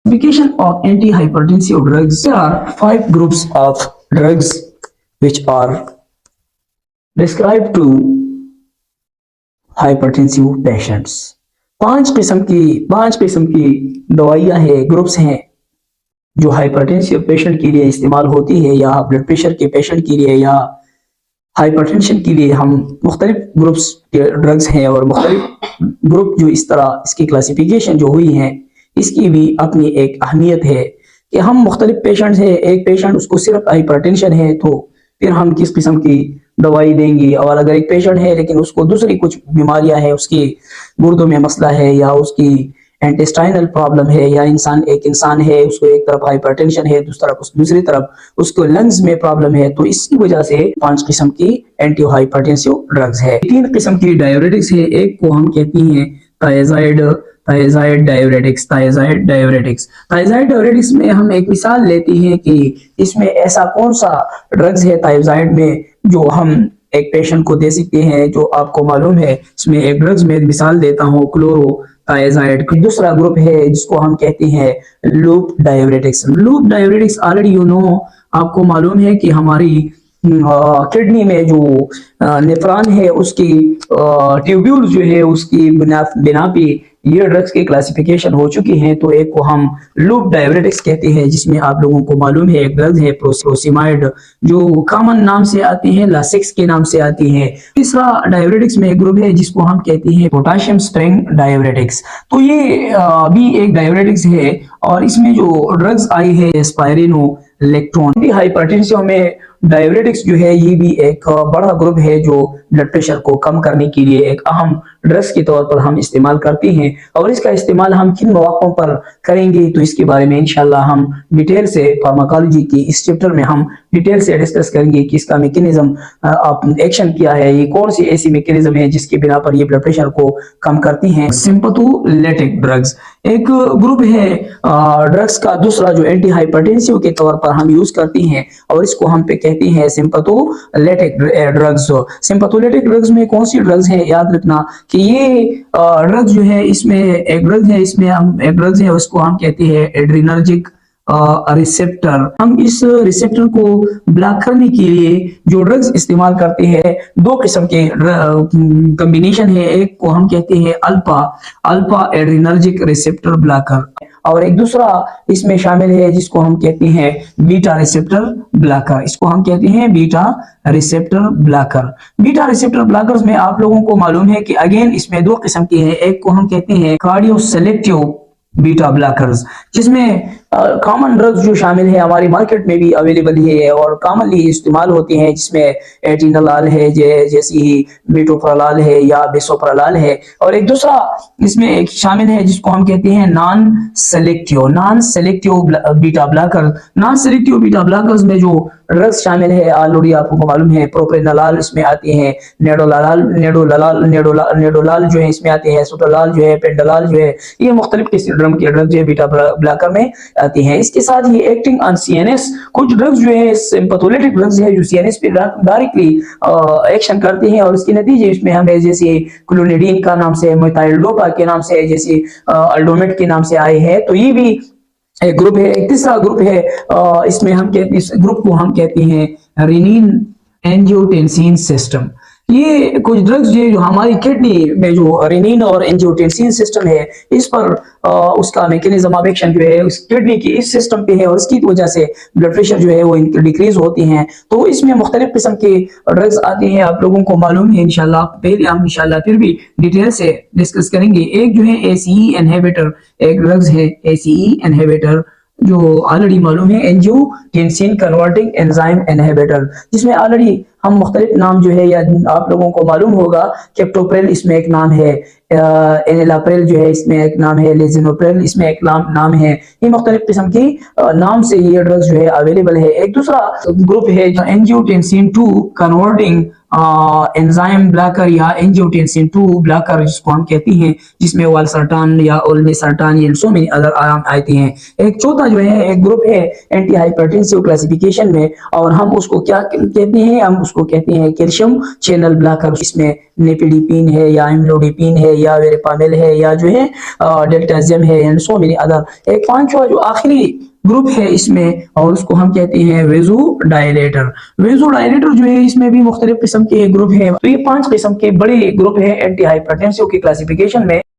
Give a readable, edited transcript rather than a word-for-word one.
Classification of antihypertensive drugs. There are 5 groups of drugs which are prescribed to hypertensive patients. पांच किस्म की दवाइयाँ हैं, ग्रुप्स हैं जो हाइपरटेंसिव पेशेंट के लिए इस्तेमाल होती है, या ब्लड प्रेशर के पेशेंट के लिए, या हाइपरटेंशन के लिए हम मुख्तलिफ ग्रुप्स के ड्रग्स हैं। और मुख्तलिफ ग्रुप जो इस तरह इसकी क्लासिफिकेशन जो हुई है, इसकी भी अपनी एक अहमियत है कि हम मुख्तलिफ पेशेंट्स हैं, एक पेशेंट उसको सिर्फ हाइपरटेंशन है तो फिर हम किस किस्म की दवाई देंगे, और अगर एक पेशेंट है लेकिन उसको दूसरी कुछ बीमारियां हैं, उसकी गुर्दों में मसला है, या उसकी इंटेस्टाइनल प्रॉब्लम है, या एक इंसान है उसको एक तरफ हाइपरटेंशन है, दूसरी तरफ उसको लंग्स में प्रॉब्लम है, तो इसकी वजह से 5 किस्म की एंटी हाइपरटेंसिव ड्रग्स है। 3 किस्म की डाययूरेटिक्स है। एक को हम कहती हैं थायजाइड डाययूरेटिक्स में हम एक मिसाल लेते हैं कि इसमें ऐसा कौन सा ड्रग्स है थायजाइड में जो हम एक पेशेंट को दे सकते हैं। जो आपको मालूम है, इसमें एक ड्रग्स में मिसाल देता हूँ, क्लोरोथायजाइड। दूसरा ग्रुप है जिसको हम कहते हैं लूप डाययूरेटिक्स ऑलरेडी आपको मालूम है कि हमारी किडनी में जो नेफ्रॉन है उसकी ट्यूब्यूल जो है उसकी बिना पे ये ड्रग्स की क्लासिफिकेशन हो चुकी हैं। तो एक को हम लूप डाययूरेटिक्स कहते हैं, जिसमें आप लोगों को मालूम है एक ड्रग है प्रोसिमाइड, जो कॉमन नाम से आती है, लासिक्स के नाम से आती है। तीसरा डाययूरेटिक्स में एक ग्रुप है जिसको हम कहते हैं पोटाशियम स्प्रिंग डाययूरेटिक्स। तो ये भी एक डाययूरेटिक्स है, और इसमें जो ड्रग्स आई है स्पायरिनोलेक्टोन। हाइपरटेंसिव में डाययूरेटिक्स जो है ये भी एक बड़ा ग्रुप है जो ब्लड प्रेशर को कम करने के लिए एक अहम ड्रग्स के तौर पर हम इस्तेमाल करते हैं। और इसका इस्तेमाल हम किन मौकों पर करेंगे तो इसके बारे में इंशाल्लाह हम डिटेल से फार्माकोलॉजी की इस चैप्टर में हम डिटेल से डिस्कस करेंगे कि इसका मैकेनिज्म एक्शन क्या है, ये कौन सी ऐसी मैकेनिज्म है जिसके बिना पर ये ब्लड प्रेशर को कम करती हैं। सिंपैथोलिटिक ड्रग्स एक ग्रुप है ड्रग्स का दूसरा जो एंटी हाइपरटेंसिव के तौर पर हम यूज करते हैं, और इसको हम पे कहते हैं सिंपैथोलिटिक ड्रग्स। सिंपैथोलिटिक ड्रग्स में कौन सी ड्रग्स है, याद रखना कि ये ड्रग्स जो है इसमें एक ड्रग्स है उसको हम कहते हैं एड्रिनर्जिक रिसेप्टर। हम इस रिसेप्टर को ब्लॉक करने के लिए जो ड्रग्स इस्तेमाल करते हैं, 2 किस्म के कॉम्बिनेशन है। एक को हम कहते हैं अल्फा एड्रिनर्जिक रिसेप्टर ब्लॉकर, और एक दूसरा इसमें शामिल है जिसको हम कहते हैं बीटा रिसेप्टर ब्लॉकर। इसको हम कहते हैं बीटा रिसेप्टर ब्लॉकर्स में आप लोगों को मालूम है कि अगेन इसमें 2 किस्म के हैं। एक को हम कहते हैं कार्डियो सेलेक्टिव बीटा ब्लॉकर्स, जिसमें कॉमन ड्रग्स जो शामिल है हमारी मार्केट में भी अवेलेबल है और कॉमनली इस्तेमाल होते हैं, जिसमें एटिनोलाल है, जैसी ही मेटोप्रोलाल है या बेसोप्रोलाल है। और एक दूसरा इसमें एक शामिल है जिसको हम कहते हैं नॉन सेलेक्टिव बीटा ब्लॉकर्स में जो ड्रग्स शामिल है ऑलरेडी आपको मालूम है, प्रोप्रेनोलाल इसमें आते हैं, नेडोलाल जो है इसमें आते हैं, सोटोलाल जो है, पेंडोलाल जो है, ये मुख्तलिफ किस्म के ड्रग्स जो है बीटा ब्लॉकर में आती हैं। इसके साथ ही एक्टिंग ऑन सीएनएस कुछ ड्रग्स जो है सिंपैथोलिटिक ड्रग्स है जो सीएनएस पे डायरेक्टली एक्शन करते हैं, और इसके नतीजे इसमें हमें जैसे क्लोनिडीन का नाम से, मिथाइलडोपा के नाम से, जैसे अल्डोमेट के नाम से आए हैं। तो ये भी एक ग्रुप है। एक तीसरा ग्रुप है, इसमें हम इस ग्रुप को हम कहते हैं रेनिन एंजियोटेंसिन सिस्टम। ये कुछ ड्रग्स जो हमारी किडनी में जो रेनिन और एंजियोटेंसिन सिस्टम है, इस पर उसका मैकेनिज्म ऑफ एक्शन जो है उस किडनी की इस सिस्टम पे है, और इसकी वजह से ब्लड प्रेशर जो है वो डिक्रीज होती हैं। तो इसमें मुख्तलिफ किस्म के ड्रग्स आती हैं, आप लोगों को मालूम है इंशाल्लाह। पहले हम इंशाल्लाह फिर भी डिटेल से डिस्कस करेंगे। एक जो है एसीई इनहिबिटर, एक ड्रग्स है एसीई इनहिबिटर जो ऑलरेडी मालूम है, एंजियोटेंसिन कन्वर्टिंग एंजाइम इनहिबिटर, जिसमें ऑलरेडी हम मुख्तलिफ नाम जो है या आप लोगों को मालूम होगा, कैप्टोप्रिल इसमें एक नाम है, एनिलाप्रिल जो है इसमें एक नाम है, लेजिनोप्रिल इसमें एक नाम है। ये मुख्तलिफ किस्म की नाम से ये ड्रग्स जो है अवेलेबल है। एक दूसरा ग्रुप है जो एंजियोटेंसिन 2 कन्वर्टिंग एंजाइम ब्लॉकर या एंजियोटेंसिन 2 ब्लॉकर जिसको हम कहते हैं, जिसमें वालसर्टान या ओल्मेसर्टान ये सो मेनी अदर आराम आते हैं। एक चौथा जो है एक ग्रुप है एंटी हाइपरटेंसिव क्लासिफिकेशन में, और हम उसको क्या कहते हैं, हम उसको کو کہتے ہیں کیلشیم چینل بلاکر، اس میں نیپیڈیپین ہے یا ایملوڈیپین ہے یا ویریپامل ہے یا جو ہے ڈیلٹازیم ہے اینڈ سو مینی ادر۔ ایک پانچواں جو آخری گروپ ہے اس میں، اور اس کو ہم کہتے ہیں ویزو ڈائلیٹر۔ ویزو ڈائلیٹر جو ہے اس میں بھی مختلف قسم کے گروپ ہیں، تو یہ 5 قسم کے بڑے گروپ ہیں اینٹی ہائپرٹینسو کی کلاسیفیکیشن میں۔